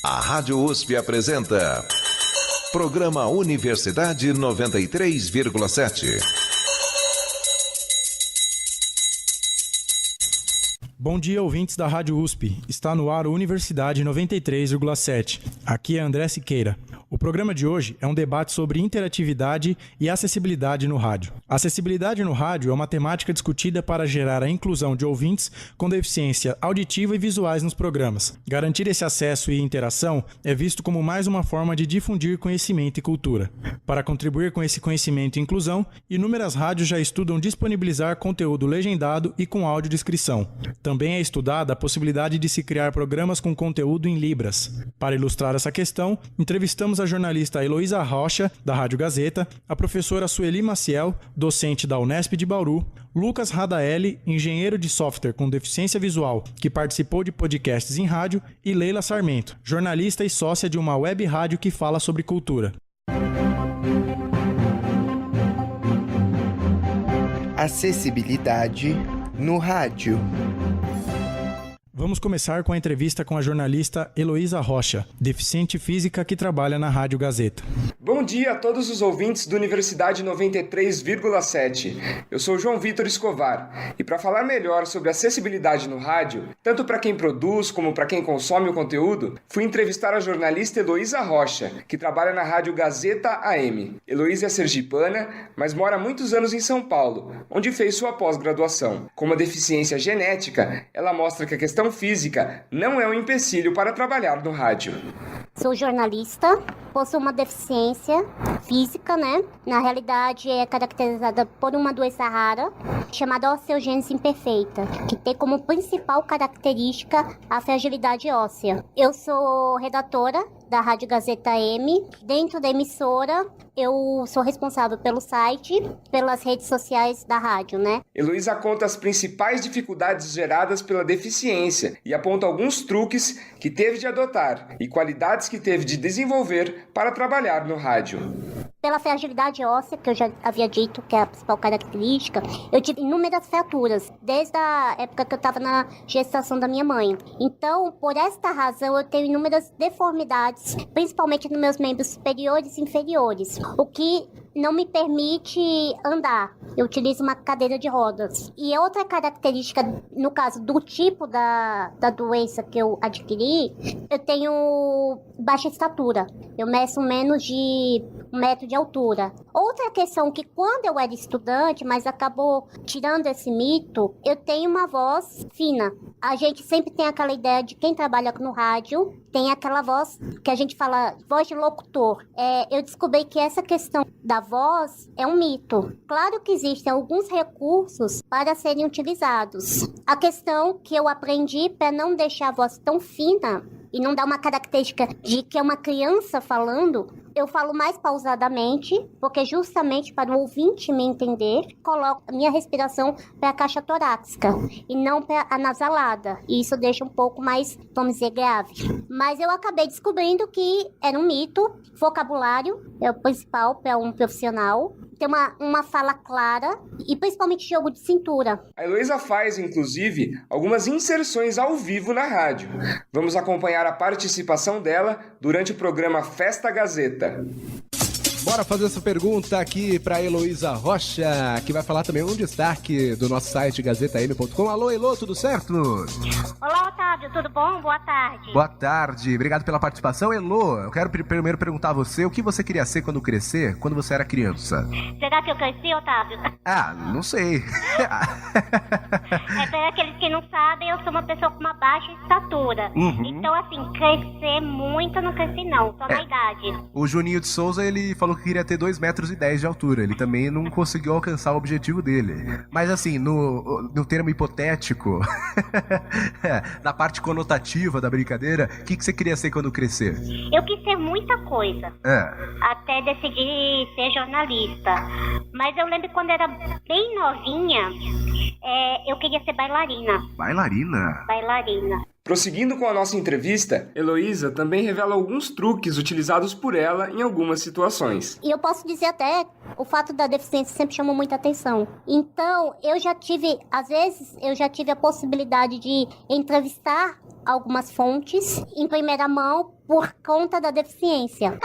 A Rádio USP apresenta Programa Universidade 93,7. Bom dia, ouvintes da Rádio USP. Está no ar o Universidade 93,7. Aqui é André Siqueira. O programa de hoje é um debate sobre interatividade e acessibilidade no rádio. A acessibilidade no rádio é uma temática discutida para gerar a inclusão de ouvintes com deficiência auditiva e visuais nos programas. Garantir esse acesso e interação é visto como mais uma forma de difundir conhecimento e cultura. Para contribuir com esse conhecimento e inclusão, inúmeras rádios já estudam disponibilizar conteúdo legendado e com audiodescrição. Também é estudada a possibilidade de se criar programas com conteúdo em Libras. Para ilustrar essa questão, entrevistamos a jornalista Heloísa Rocha, da Rádio Gazeta, a professora Sueli Maciel, docente da Unesp de Bauru, Lucas Radaeli, engenheiro de software com deficiência visual, que participou de podcasts em rádio, e Leila Sarmento, jornalista e sócia de uma web rádio que fala sobre cultura. Acessibilidade no rádio. Vamos começar com a entrevista com a jornalista Heloísa Rocha, deficiente física que trabalha na Rádio Gazeta. Bom dia a todos os ouvintes do Universidade 93,7. Eu sou João Vitor Escovar e para falar melhor sobre acessibilidade no rádio, tanto para quem produz como para quem consome o conteúdo, fui entrevistar a jornalista Heloísa Rocha, que trabalha na Rádio Gazeta AM. Heloísa é sergipana, mas mora há muitos anos em São Paulo, onde fez sua pós-graduação. Com uma deficiência genética, ela mostra que a questão física não é um empecilho para trabalhar no rádio. Sou jornalista, possuo uma deficiência física, né? Na realidade é caracterizada por uma doença rara, chamada osteogênese imperfeita, que tem como principal característica a fragilidade óssea. Eu sou redatora da Rádio Gazeta AM. Dentro da emissora, eu sou responsável pelo site, pelas redes sociais da rádio, né? Heloísa conta as principais dificuldades geradas pela deficiência e aponta alguns truques que teve de adotar e qualidades que teve de desenvolver para trabalhar no rádio. Pela fragilidade óssea, que eu já havia dito que é a principal característica, eu tive inúmeras fraturas, desde a época que eu estava na gestação da minha mãe. Então, por esta razão, eu tenho inúmeras deformidades, principalmente nos meus membros superiores e inferiores, o que não me permite andar. Eu utilizo uma cadeira de rodas. E outra característica, no caso do tipo da doença que eu adquiri, eu tenho baixa estatura. Eu meço menos de 1 metro de altura. Outra questão que quando eu era estudante, mas acabou tirando esse mito, eu tenho uma voz fina. A gente sempre tem aquela ideia de quem trabalha no rádio, tem aquela voz que a gente fala, voz de locutor. Eu descobri que essa questão da voz é um mito. Claro que existem alguns recursos para serem utilizados. A questão que eu aprendi para não deixar a voz tão fina e não dar uma característica de que é uma criança falando, eu falo mais pausadamente, porque justamente para o ouvinte me entender, coloco a minha respiração para a caixa torácica e não para a nasalada. E isso deixa um pouco mais, vamos dizer, grave. Mas eu acabei descobrindo que era um mito. Vocabulário é o principal para um profissional. Ter uma fala clara e principalmente jogo de cintura. A Heloísa faz, inclusive, algumas inserções ao vivo na rádio. Vamos acompanhar a participação dela durante o programa Festa Gazeta. Bora fazer essa pergunta aqui para Heloísa Rocha, que vai falar também um destaque do nosso site gazetam.com. Alô, Elô, tudo certo? Olá, Otávio, tudo bom? Boa tarde. Boa tarde, obrigado pela participação. Elô, eu quero primeiro perguntar a você o que você queria ser quando crescer, quando você era criança. Será que eu cresci, Otávio? Ah, não sei. Para aqueles que não sabem, eu sou uma pessoa com uma baixa estatura. Então, assim, crescer muito eu não cresci não, só na idade. O Juninho de Souza, ele falou que queria ter 2,10 metros de altura. Ele também não conseguiu alcançar o objetivo dele. Mas assim, no termo hipotético, na parte conotativa da brincadeira, o que você queria ser quando crescer? Eu quis ser muita coisa. Até decidir ser jornalista. Mas eu lembro quando era bem novinha, eu queria ser bailarina. Bailarina? Bailarina. Prosseguindo com a nossa entrevista, Heloísa também revela alguns truques utilizados por ela em algumas situações. E eu posso dizer até, o fato da deficiência sempre chamou muita atenção. Então, às vezes, eu já tive a possibilidade de entrevistar algumas fontes em primeira mão por conta da deficiência.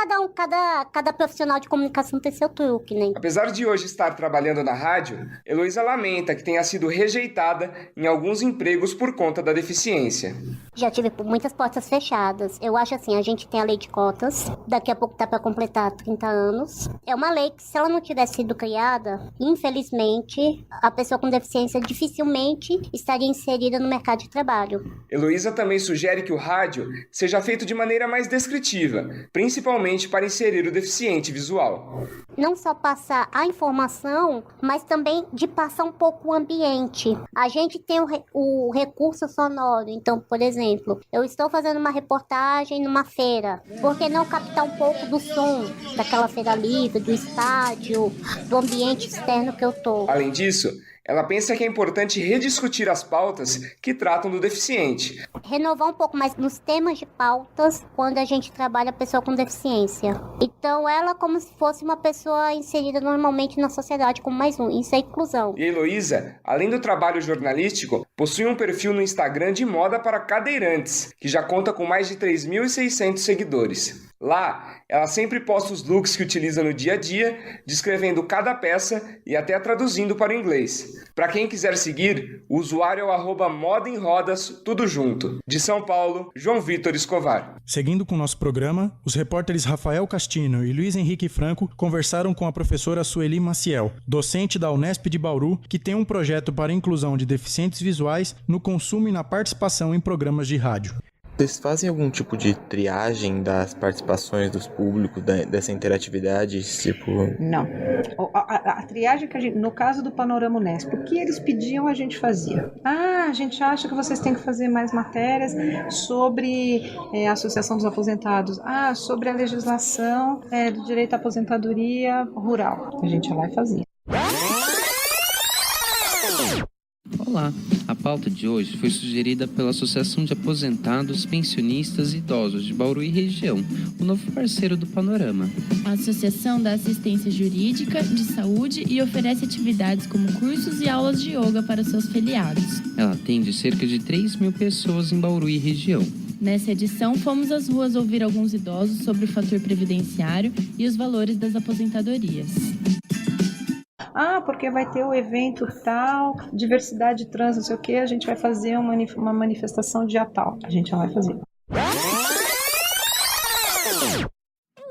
Cada profissional de comunicação tem seu truque, né? Apesar de hoje estar trabalhando na rádio, Heloísa lamenta que tenha sido rejeitada em alguns empregos por conta da deficiência. Já tive muitas portas fechadas. Eu acho assim, a gente tem a lei de cotas, daqui a pouco tá para completar 30 anos. É uma lei que, se ela não tivesse sido criada, infelizmente, a pessoa com deficiência dificilmente estaria inserida no mercado de trabalho. Heloísa também sugere que o rádio seja feito de maneira mais descritiva, principalmente para inserir o deficiente visual. Não só passar a informação, mas também de passar um pouco o ambiente. A gente tem o recurso sonoro. Então, por exemplo, eu estou fazendo uma reportagem numa feira. Por que não captar um pouco do som daquela feira livre, do estádio, do ambiente externo que eu estou? Além disso, ela pensa que é importante rediscutir as pautas que tratam do deficiente. Renovar um pouco mais nos temas de pautas quando a gente trabalha a pessoa com deficiência. Então, ela como se fosse uma pessoa inserida normalmente na sociedade como mais um. Isso é inclusão. E a Heloísa, além do trabalho jornalístico, possui um perfil no Instagram de moda para cadeirantes, que já conta com mais de 3.600 seguidores. Lá, ela sempre posta os looks que utiliza no dia a dia, descrevendo cada peça e até traduzindo para o inglês. Para quem quiser seguir, o usuário é o @modaemrodas, tudo junto. De São Paulo, João Vitor Escovar. Seguindo com o nosso programa, os repórteres Rafael Castino e Luiz Henrique Franco conversaram com a professora Sueli Maciel, docente da Unesp de Bauru, que tem um projeto para a inclusão de deficientes visuais no consumo e na participação em programas de rádio. Vocês fazem algum tipo de triagem das participações dos públicos, dessa interatividade? Tipo... Não. A triagem que a gente, no caso do Panorama Unesp, o que eles pediam a gente fazia. A gente acha que vocês têm que fazer mais matérias sobre a Associação dos Aposentados, sobre a legislação do direito à aposentadoria rural. A gente ia lá e fazia. Olá, a pauta de hoje foi sugerida pela Associação de Aposentados, Pensionistas e Idosos de Bauru e região, o novo parceiro do Panorama. A associação dá assistência jurídica, de saúde e oferece atividades como cursos e aulas de yoga para seus filiados. Ela atende cerca de 3.000 pessoas em Bauru e região. Nessa edição, fomos às ruas ouvir alguns idosos sobre o fator previdenciário e os valores das aposentadorias. Porque vai ter o evento tal, diversidade trans, não sei o que, a gente vai fazer uma manifestação dia tal. A gente não vai fazer.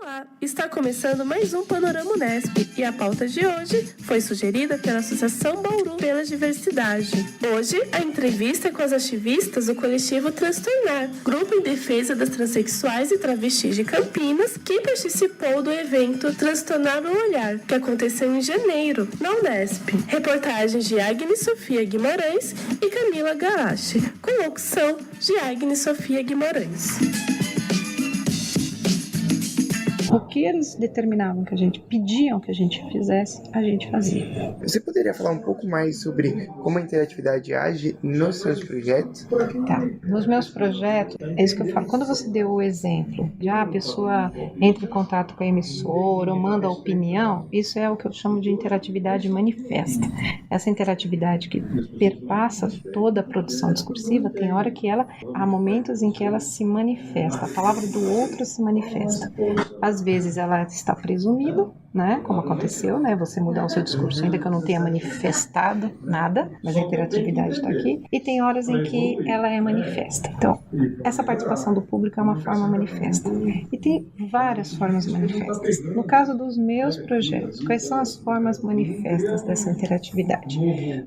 Olá, está começando mais um Panorama Unesp e a pauta de hoje foi sugerida pela Associação Bauru pela Diversidade. Hoje, a entrevista é com as ativistas do coletivo Transtornar, grupo em defesa das transexuais e travestis de Campinas, que participou do evento Transtornar no Olhar, que aconteceu em janeiro, na Unesp. Reportagens de Agnes Sofia Guimarães e Camila Garache, com locução de Agnes Sofia Guimarães. O que eles determinavam que a gente, pediam que a gente fizesse, a gente fazia. Você poderia falar um pouco mais sobre como a interatividade age nos seus projetos? Tá, nos meus projetos, é isso que eu falo. Quando você deu o exemplo de a pessoa entra em contato com a emissora ou manda opinião, isso é o que eu chamo de interatividade manifesta. Essa interatividade que perpassa toda a produção discursiva, tem hora que há momentos em que ela se manifesta, a palavra do outro se manifesta. Às vezes ela está presumida, né, como aconteceu, né, você mudar o seu discurso ainda que eu não tenha manifestado nada, mas a interatividade está aqui, e tem horas em que ela é manifesta. Então, essa participação do público é uma forma manifesta. E tem várias formas manifestas. No caso dos meus projetos, quais são as formas manifestas dessa interatividade?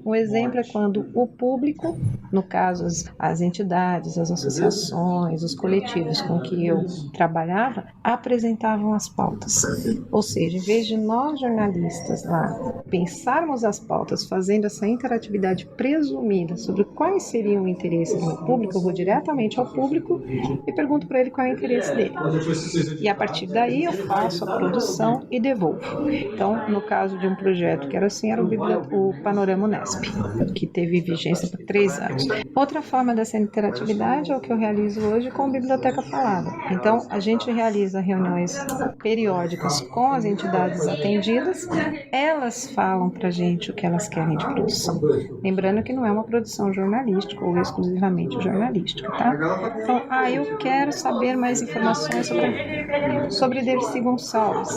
Um exemplo é quando o público, no caso as entidades, as associações, os coletivos com que eu trabalhava, apresentavam as pautas. Ou seja, em vez de nós jornalistas lá pensarmos as pautas fazendo essa interatividade presumida sobre quais seriam o interesse do meu público, eu vou diretamente ao público e pergunto para ele qual é o interesse dele. E a partir daí eu faço a produção e devolvo. Então, no caso de um projeto que era assim, era o Panorama Unesp, que teve vigência por 3 anos. Outra forma dessa interatividade é o que eu realizo hoje com a Biblioteca Falada. Então, a gente realiza reuniões periódicas com as entidades necessidades atendidas, elas falam pra gente o que elas querem de produção. Lembrando que não é uma produção jornalística ou exclusivamente jornalística, tá? Então, eu quero saber mais informações sobre Dercy Gonçalves.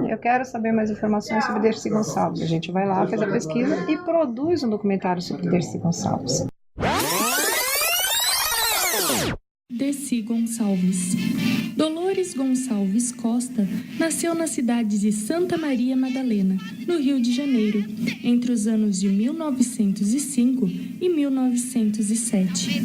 Eu quero saber mais informações sobre Dercy Gonçalves. A gente vai lá, faz a pesquisa e produz um documentário sobre Dercy Gonçalves. Dercy Gonçalves. Dolores Gonçalves Costa nasceu na cidade de Santa Maria Madalena, no Rio de Janeiro, entre os anos de 1905 e 1907.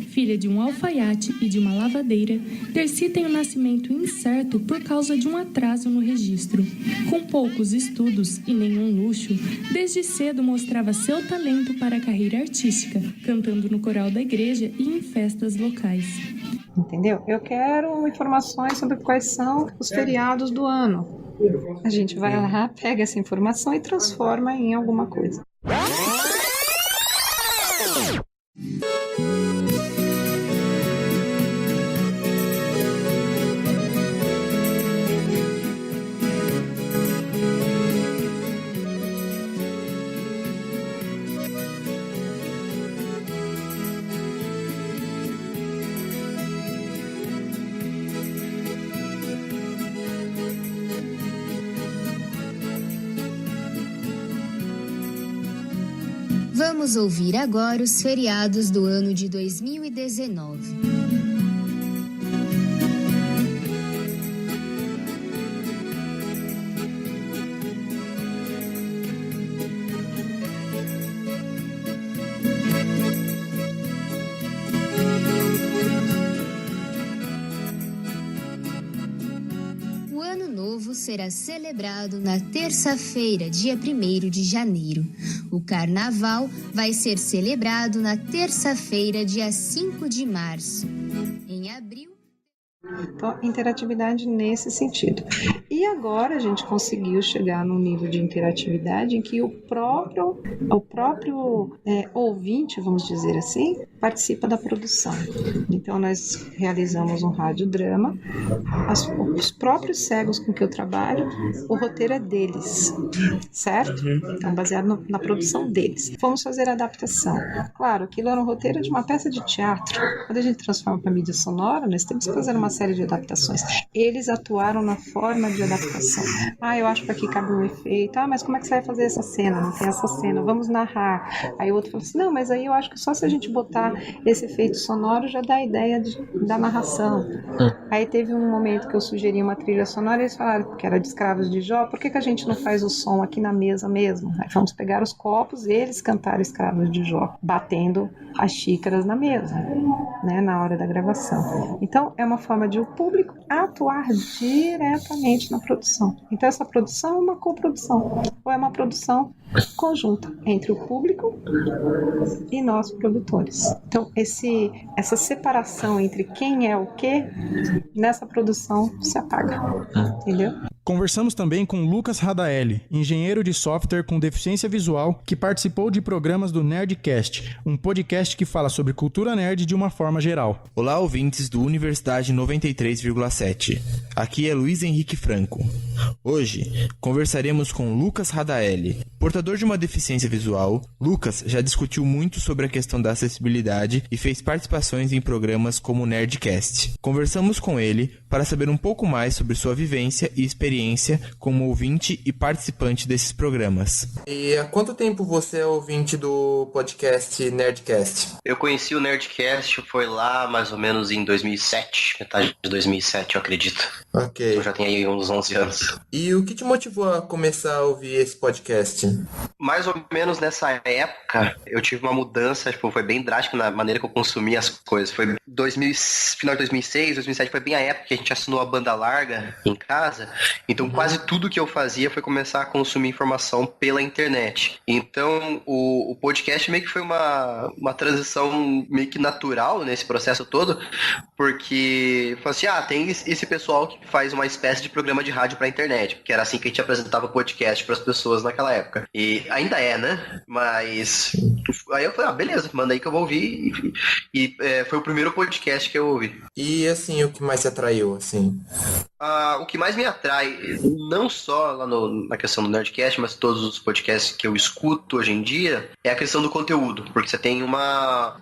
Filha de um alfaiate e de uma lavadeira, Dercy tem um nascimento incerto por causa de um atraso no registro. Com poucos estudos e nenhum luxo, desde cedo mostrava seu talento para a carreira artística, cantando no coral da igreja e em festas locais. Entendeu? Eu quero informações sobre quais são os feriados do ano. A gente vai lá, pega essa informação e transforma em alguma coisa. Vamos ouvir agora os feriados do ano de 2019. O Ano Novo será celebrado na terça-feira, dia 1º de janeiro. O Carnaval vai ser celebrado na terça-feira, dia 5 de março. Em abril... Então, interatividade nesse sentido. E agora a gente conseguiu chegar num nível de interatividade em que o próprio ouvinte, vamos dizer assim, participa da produção. Então, nós realizamos um radiodrama. Os próprios cegos com que eu trabalho, o roteiro é deles, certo? Então, baseado na produção deles. Fomos fazer a adaptação. Claro, aquilo era um roteiro de uma peça de teatro. Quando a gente transforma para mídia sonora, nós temos que fazer uma série de adaptações. Eles atuaram na forma de adaptação. Eu acho que aqui cabe um efeito. Mas como é que você vai fazer essa cena? Não tem essa cena. Vamos narrar. Aí o outro falou assim, não, mas aí eu acho que só se a gente botar esse efeito sonoro já dá a ideia da narração. Aí teve um momento que eu sugeri uma trilha sonora e eles falaram que era de Escravos de Jó, por que a gente não faz o som aqui na mesa mesmo? Aí vamos pegar os copos e eles cantaram Escravos de Jó, batendo as xícaras na mesa, né, na hora da gravação. Então, é uma forma de o público atuar diretamente na produção. Então, essa produção é uma coprodução, ou é uma produção conjunta entre o público e nós, produtores. Então, essa separação entre quem é o quê, nessa produção se apaga. Entendeu? Conversamos também com Lucas Radaeli, engenheiro de software com deficiência visual, que participou de programas do Nerdcast, um podcast que fala sobre cultura nerd de uma forma geral. Olá, ouvintes do Universidade 93,7. Aqui é Luiz Henrique Franco. Hoje, conversaremos com Lucas Radaeli. Portador de uma deficiência visual, Lucas já discutiu muito sobre a questão da acessibilidade e fez participações em programas como o Nerdcast. Conversamos com ele para saber um pouco mais sobre sua vivência e experiência como ouvinte e participante desses programas. E há quanto tempo você é ouvinte do podcast Nerdcast? Eu conheci o Nerdcast, foi lá mais ou menos em 2007, metade de 2007, eu acredito. Ok. Eu já tenho aí uns 11 anos. E o que te motivou a começar a ouvir esse podcast? Mais ou menos nessa época, eu tive uma mudança, foi bem drástica na maneira que eu consumia as coisas. Foi final de 2006, 2007, foi bem a época que a gente assinou a banda larga em casa. Então, quase tudo que eu fazia foi começar a consumir informação pela internet. Então, o podcast meio que foi uma transição meio que natural nesse processo todo, porque, falei assim, tem esse pessoal que faz uma espécie de programa de rádio pra internet, porque era assim que a gente apresentava podcast pras pessoas naquela época. E ainda é, né? Mas aí eu falei, beleza, manda aí que eu vou ouvir. E foi o primeiro podcast que eu ouvi. E assim, o que mais te atraiu, assim? O que mais me atrai, não só lá na questão do Nerdcast, mas todos os podcasts que eu escuto hoje em dia, é a questão do conteúdo. Porque você tem uma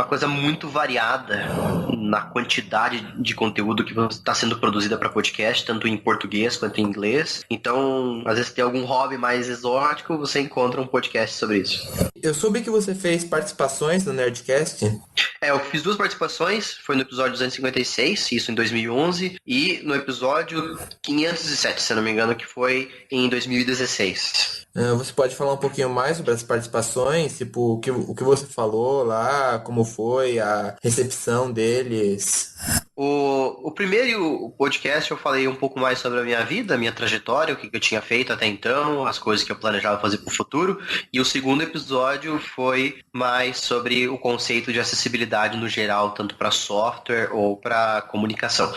coisa muito variada na quantidade de conteúdo que está sendo produzida para podcast, tanto em português quanto em inglês. Então, às vezes tem algum hobby mais exótico, você encontra um podcast sobre isso. Eu soube que você fez participações no Nerdcast. Eu fiz 2 participações, foi no episódio 256, isso em 2011, e no episódio 507, se eu não me engano, que foi em 2016. Você pode falar um pouquinho mais sobre as participações? Tipo, o que você falou lá, como foi a recepção deles? O primeiro podcast eu falei um pouco mais sobre a minha vida, a minha trajetória, o que eu tinha feito até então, as coisas que eu planejava fazer para o futuro. E o segundo episódio foi mais sobre o conceito de acessibilidade no geral, tanto para software ou para comunicação.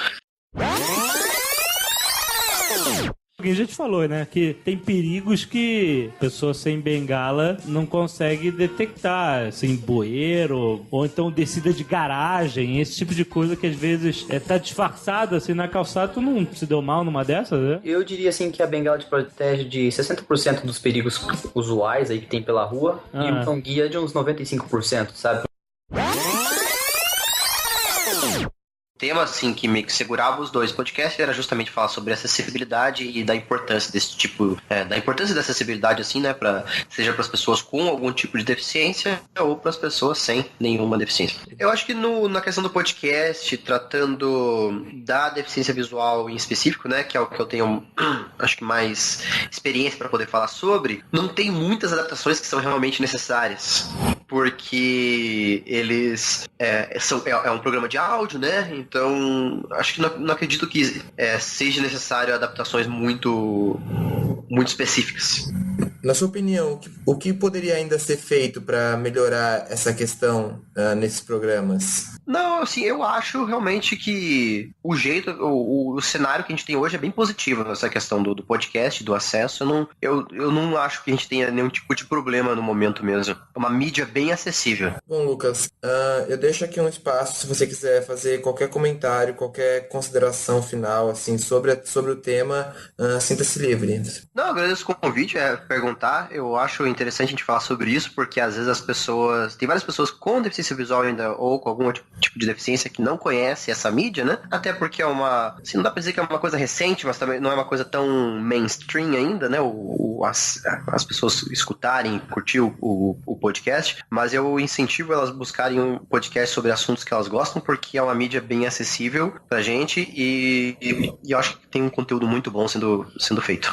A gente falou, né, que tem perigos que pessoa sem bengala não consegue detectar, assim, bueiro, ou então descida de garagem, esse tipo de coisa que às vezes tá disfarçado, assim, na calçada. Tu não se deu mal numa dessas, né? Eu diria, assim, que a bengala te protege de 60% dos perigos usuais aí que tem pela rua, e um guia de uns 95%, sabe? O tema, assim, que meio que segurava os dois podcasts era justamente falar sobre acessibilidade e da importância desse tipo, da importância da acessibilidade, assim, né, seja para as pessoas com algum tipo de deficiência ou para as pessoas sem nenhuma deficiência. Eu acho que na questão do podcast, tratando da deficiência visual em específico, né, que é o que eu tenho, acho que mais experiência para poder falar sobre, não tem muitas adaptações que são realmente necessárias, porque eles é um programa de áudio, né? Então, acho que não acredito que seja necessário adaptações muito específicas. Na sua opinião, o que poderia ainda ser feito para melhorar essa questão nesses programas? Não, assim, eu acho realmente que o cenário que a gente tem hoje é bem positivo nessa questão do podcast, do acesso. Eu não acho que a gente tenha nenhum tipo de problema no momento mesmo. É uma mídia bem acessível. Bom, Lucas, eu deixo aqui um espaço se você quiser fazer qualquer comentário, qualquer consideração final, assim, sobre o tema, sinta-se livre. Não, eu agradeço o convite, perguntar. Eu acho interessante a gente falar sobre isso, porque às vezes tem várias pessoas com deficiência visual ainda, ou com algum tipo de deficiência que não conhece essa mídia, né? Até porque assim, não dá pra dizer que é uma coisa recente, mas também não é uma coisa tão mainstream ainda, né? As pessoas escutarem, curtir o podcast, mas eu incentivo elas buscarem um podcast sobre assuntos que elas gostam, porque é uma mídia bem acessível pra gente e eu acho que tem um conteúdo muito bom sendo feito.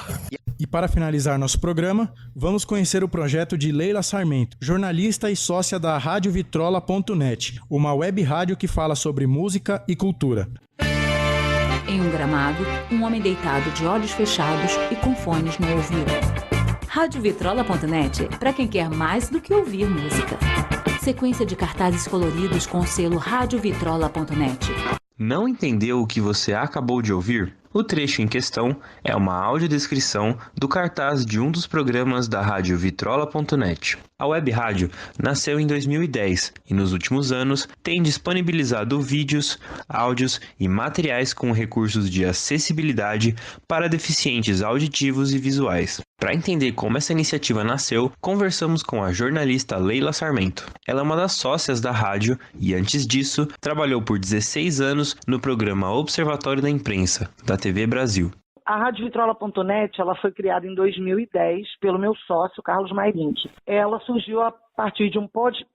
E para finalizar nosso programa, vamos conhecer o projeto de Leila Sarmento, jornalista e sócia da radiovitrola.net, uma web rádio que fala sobre música e cultura. Em um gramado, um homem deitado de olhos fechados e com fones no ouvido. Radiovitrola.net, para quem quer mais do que ouvir música. Sequência de cartazes coloridos com o selo radiovitrola.net. Não entendeu o que você acabou de ouvir? O trecho em questão é uma audiodescrição do cartaz de um dos programas da rádio Vitrola.net. A web rádio nasceu em 2010 e nos últimos anos tem disponibilizado vídeos, áudios e materiais com recursos de acessibilidade para deficientes auditivos e visuais. Para entender como essa iniciativa nasceu, conversamos com a jornalista Leila Sarmento. Ela é uma das sócias da rádio e, antes disso, trabalhou por 16 anos no programa Observatório da Imprensa, da TV Brasil. A radiovitrola.net ela foi criada em 2010 pelo meu sócio, Carlos Mairink. Ela surgiu a partir de um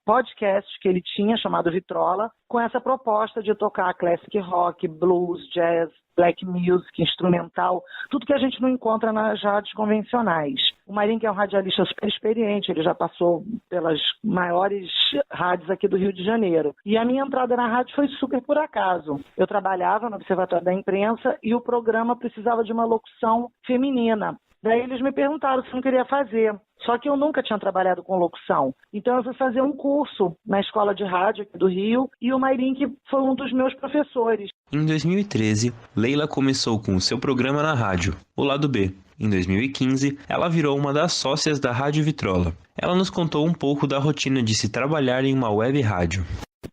podcast que ele tinha, chamado Vitrola, com essa proposta de tocar classic rock, blues, jazz, black music, instrumental, tudo que a gente não encontra nas rádios convencionais. O Mairink é um radialista super experiente, ele já passou pelas maiores rádios aqui do Rio de Janeiro. E a minha entrada na rádio foi super por acaso. Eu trabalhava no Observatório da Imprensa e o programa precisava de uma locução feminina. Daí eles me perguntaram se eu não queria fazer. Só que eu nunca tinha trabalhado com locução. Então eu fui fazer um curso na escola de rádio aqui do Rio e o Mairink foi um dos meus professores. Em 2013, Leila começou com o seu programa na rádio, O Lado B. Em 2015, ela virou uma das sócias da Rádio Vitrola. Ela nos contou um pouco da rotina de se trabalhar em uma web rádio.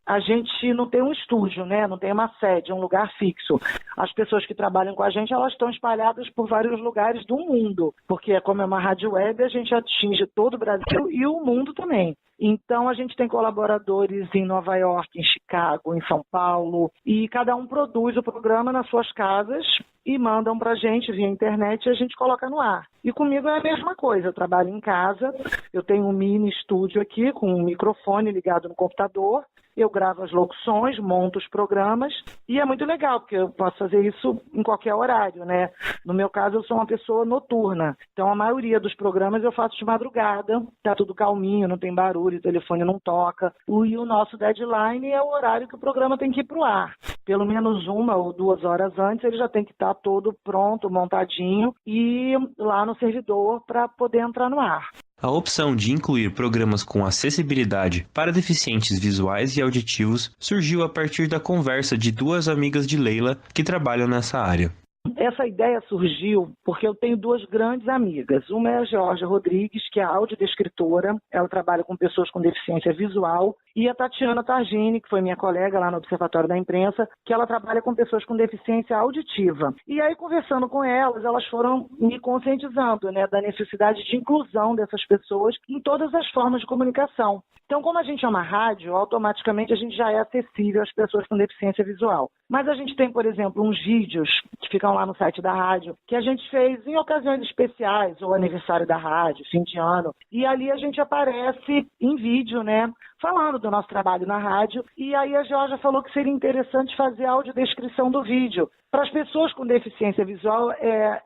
A gente não tem um estúdio, né? Não tem uma sede, um lugar fixo. As pessoas que trabalham com a gente, elas estão espalhadas por vários lugares do mundo, porque como é uma rádio web, a gente atinge todo o Brasil e o mundo também. Então, a gente tem colaboradores em Nova York, em Chicago, em São Paulo, e cada um produz o programa nas suas casas e mandam para a gente via internet e a gente coloca no ar. E comigo é a mesma coisa, eu trabalho em casa, eu tenho um mini estúdio aqui com um microfone ligado no computador, eu gravo as locuções, monto os programas e é muito legal, porque eu posso fazer isso em qualquer horário, né? No meu caso, eu sou uma pessoa noturna, então a maioria dos programas eu faço de madrugada, tá tudo calminho, não tem barulho, o telefone não toca. E o nosso deadline é o horário que o programa tem que ir pro ar. Pelo menos 1 ou 2 horas antes, ele já tem que estar todo pronto, montadinho e lá no servidor para poder entrar no ar. A opção de incluir programas com acessibilidade para deficientes visuais e auditivos surgiu a partir da conversa de 2 amigas de Leila que trabalham nessa área. Essa ideia surgiu porque eu tenho 2 grandes amigas. Uma é a Georgia Rodrigues, que é audiodescritora, ela trabalha com pessoas com deficiência visual, e a Tatiana Targini, que foi minha colega lá no Observatório da Imprensa, que ela trabalha com pessoas com deficiência auditiva. E aí, conversando com elas, elas foram me conscientizando, né, da necessidade de inclusão dessas pessoas em todas as formas de comunicação. Então, como a gente é uma rádio, automaticamente a gente já é acessível às pessoas com deficiência visual. Mas a gente tem, por exemplo, uns vídeos que ficam lá no site da rádio, que a gente fez em ocasiões especiais, ou aniversário da rádio, fim de ano, e ali a gente aparece em vídeo, né, falando do nosso trabalho na rádio, e aí a Georgia falou que seria interessante fazer a audiodescrição do vídeo, para as pessoas com deficiência visual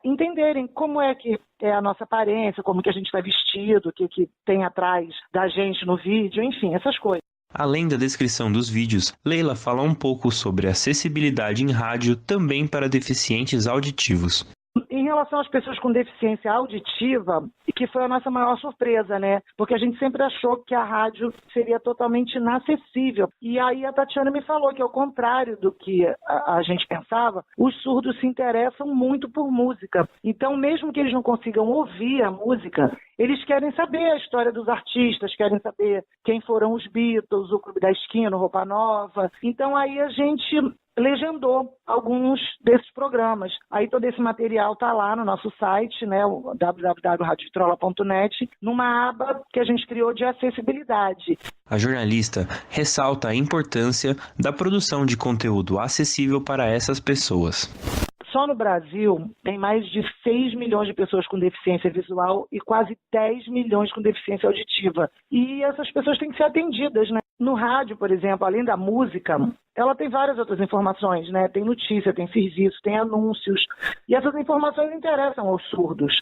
entenderem como é que é a nossa aparência, como que a gente está vestido, o que tem atrás da gente no vídeo, enfim, essas coisas. Além da descrição dos vídeos, Leila fala um pouco sobre acessibilidade em rádio também para deficientes auditivos. Em relação às pessoas com deficiência auditiva, que foi a nossa maior surpresa, né? Porque a gente sempre achou que a rádio seria totalmente inacessível. E aí a Tatiana me falou que, ao contrário do que a gente pensava, os surdos se interessam muito por música. Então, mesmo que eles não consigam ouvir a música, eles querem saber a história dos artistas, querem saber quem foram os Beatles, o Clube da Esquina, o Roupa Nova. Então, aí a gente legendou alguns desses programas. Aí todo esse material está lá no nosso site, né, o www.radiovitrola.net, numa aba que a gente criou de acessibilidade. A jornalista ressalta a importância da produção de conteúdo acessível para essas pessoas. Só no Brasil tem mais de 6 milhões de pessoas com deficiência visual e quase 10 milhões com deficiência auditiva. E essas pessoas têm que ser atendidas, né? No rádio, por exemplo, além da música, ela tem várias outras informações, né? Tem notícia, tem serviço, tem anúncios. E essas informações interessam aos surdos.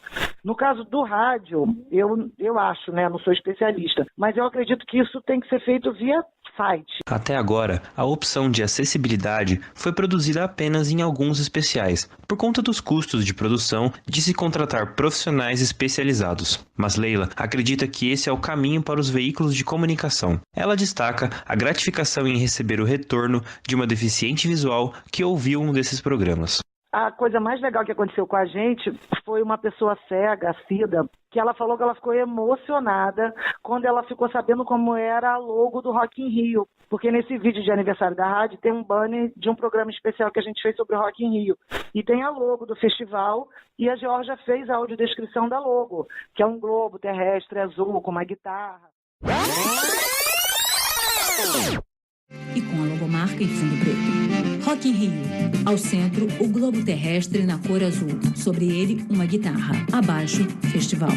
No caso do rádio, eu acho, né? Não sou especialista, mas eu acredito que isso tem que ser feito via site. Até agora, a opção de acessibilidade foi produzida apenas em alguns especiais, por conta dos custos de produção de se contratar profissionais especializados. Mas Leila acredita que esse é o caminho para os veículos de comunicação. Ela destaca a gratificação em receber o retorno de uma deficiente visual que ouviu um desses programas. A coisa mais legal que aconteceu com a gente foi uma pessoa cega, a Cida, que ela falou que ela ficou emocionada quando ela ficou sabendo como era a logo do Rock in Rio. Porque nesse vídeo de aniversário da rádio tem um banner de um programa especial que a gente fez sobre o Rock in Rio. E tem a logo do festival e a Georgia fez a audiodescrição da logo, que é um globo terrestre azul com uma guitarra. E com a logomarca em fundo preto. Rock in Rio. Ao centro, o globo terrestre na cor azul. Sobre ele, uma guitarra. Abaixo, festival.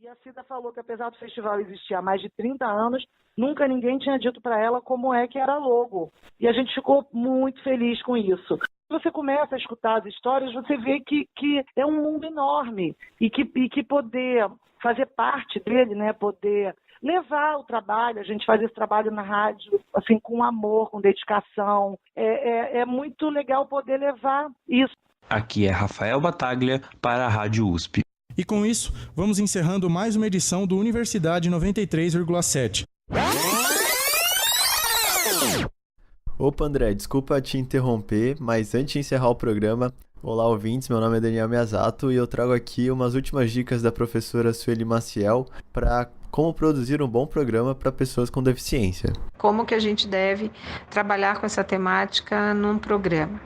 E a Cida falou que apesar do festival existir há mais de 30 anos, nunca ninguém tinha dito para ela como é que era a logo. E a gente ficou muito feliz com isso. Você começa a escutar as histórias, você vê que é um mundo enorme. E que poder fazer parte dele, né, poder levar o trabalho, a gente faz esse trabalho na rádio assim, com amor, com dedicação. É muito legal poder levar isso. Aqui é Rafael Bataglia para a Rádio USP. E com isso, vamos encerrando mais uma edição do Universidade 93,7. Opa, André, desculpa te interromper, mas antes de encerrar o programa, Olá, ouvintes, meu nome é Daniel Miyazato e eu trago aqui umas últimas dicas da professora Sueli Maciel para como produzir um bom programa para pessoas com deficiência. Como que a gente deve trabalhar com essa temática num programa?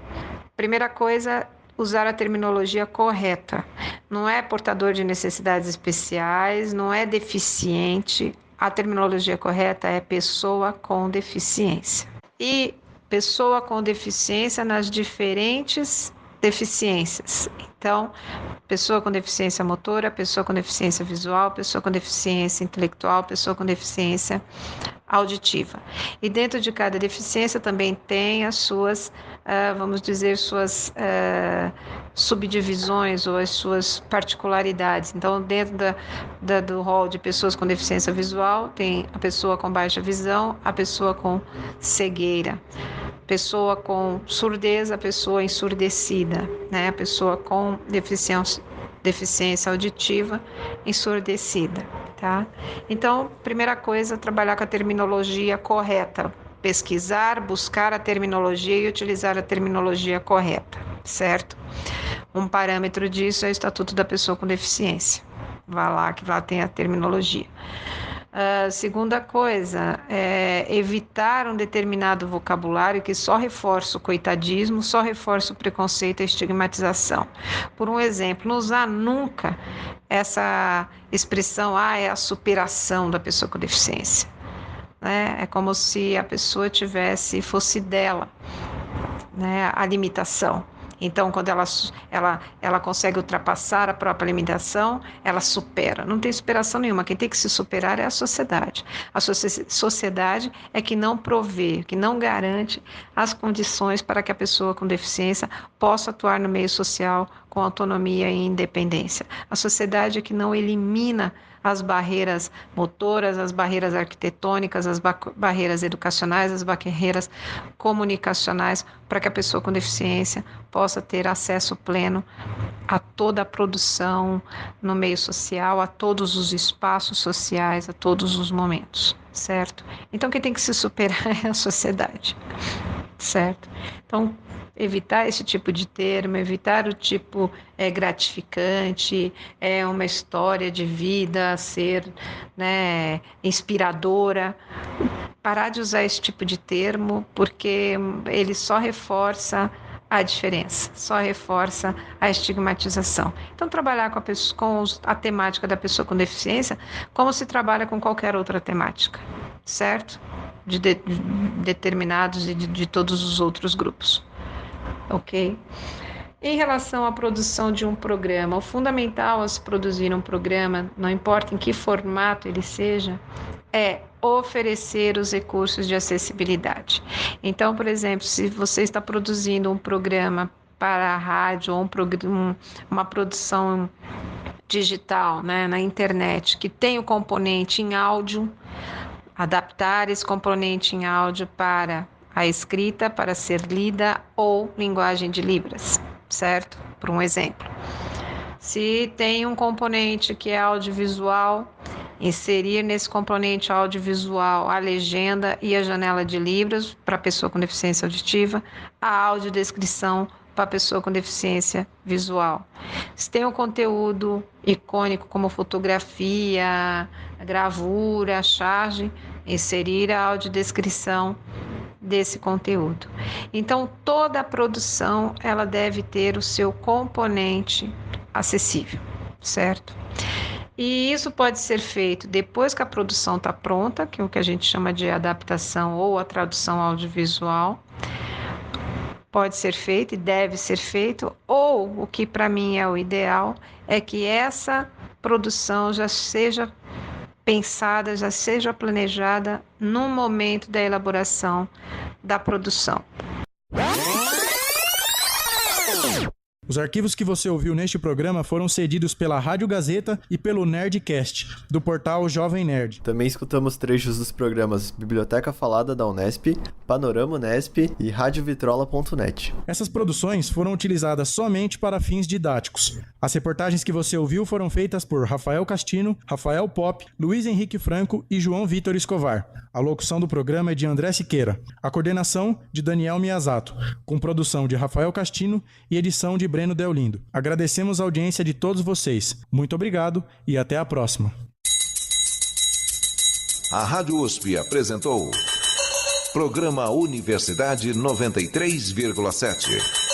Primeira coisa, usar a terminologia correta. Não é portador de necessidades especiais, não é deficiente. A terminologia correta é pessoa com deficiência. E pessoa com deficiência nas diferentes deficiências. Então, pessoa com deficiência motora, pessoa com deficiência visual, pessoa com deficiência intelectual, pessoa com deficiência auditiva. E dentro de cada deficiência também tem as suas, vamos dizer, suas subdivisões ou as suas particularidades. Então, dentro do rol de pessoas com deficiência visual, tem a pessoa com baixa visão, a pessoa com cegueira. Pessoa com surdez, a pessoa ensurdecida, né? A pessoa com deficiência auditiva ensurdecida, tá? Então, primeira coisa, trabalhar com a terminologia correta, pesquisar, buscar a terminologia e utilizar a terminologia correta, certo? Um parâmetro disso é o Estatuto da Pessoa com Deficiência. Vá lá, que lá tem a terminologia. Segunda coisa, é evitar um determinado vocabulário que só reforça o coitadismo, só reforça o preconceito e a estigmatização. Por um exemplo, não usar nunca essa expressão, é a superação da pessoa com deficiência. Né? É como se a pessoa fosse dela, né? A limitação. Então, quando ela consegue ultrapassar a própria limitação, ela supera. Não tem superação nenhuma. Quem tem que se superar é a sociedade. A sociedade é que não provê, que não garante as condições para que a pessoa com deficiência possa atuar no meio social com autonomia e independência. A sociedade é que não elimina as barreiras motoras, as barreiras arquitetônicas, as barreiras educacionais, as barreiras comunicacionais, para que a pessoa com deficiência possa ter acesso pleno a toda a produção no meio social, a todos os espaços sociais, a todos os momentos, certo? Então, quem tem que se superar é a sociedade, certo? Então, evitar esse tipo de termo, evitar o tipo gratificante, uma história de vida ser, né, inspiradora. Parar de usar esse tipo de termo, porque ele só reforça a diferença, só reforça a estigmatização. Então, trabalhar com a temática da pessoa com deficiência como se trabalha com qualquer outra temática, certo? De determinados e de todos os outros grupos. Ok? Em relação à produção de um programa, o fundamental a se produzir um programa, não importa em que formato ele seja, é oferecer os recursos de acessibilidade. Então, por exemplo, se você está produzindo um programa para a rádio ou uma produção digital, né, na internet, que tem o componente em áudio, adaptar esse componente em áudio para a escrita, para ser lida ou linguagem de Libras, certo? Por um exemplo. Se tem um componente que é audiovisual, inserir nesse componente audiovisual a legenda e a janela de Libras para a pessoa com deficiência auditiva, a audiodescrição para a pessoa com deficiência visual. Se tem um conteúdo icônico como fotografia, gravura, charge, inserir a audiodescrição desse conteúdo. Então, toda a produção ela deve ter o seu componente acessível, certo? E isso pode ser feito depois que a produção está pronta, que é o que a gente chama de adaptação ou a tradução audiovisual. Pode ser feito e deve ser feito, ou o que para mim é o ideal, é que essa produção já seja pensada, já seja planejada no momento da elaboração da produção. Os arquivos que você ouviu neste programa foram cedidos pela Rádio Gazeta e pelo Nerdcast, do portal Jovem Nerd. Também escutamos trechos dos programas Biblioteca Falada da Unesp, Panorama Unesp e radiovitrola.net. Essas produções foram utilizadas somente para fins didáticos. As reportagens que você ouviu foram feitas por Rafael Castino, Rafael Pop, Luiz Henrique Franco e João Vitor Escovar. A locução do programa é de André Siqueira. A coordenação de Daniel Miyazato, com produção de Rafael Castino e edição de Breno Deolindo. Agradecemos a audiência de todos vocês. Muito obrigado e até a próxima. A Rádio USP apresentou Programa Universidade 93,7.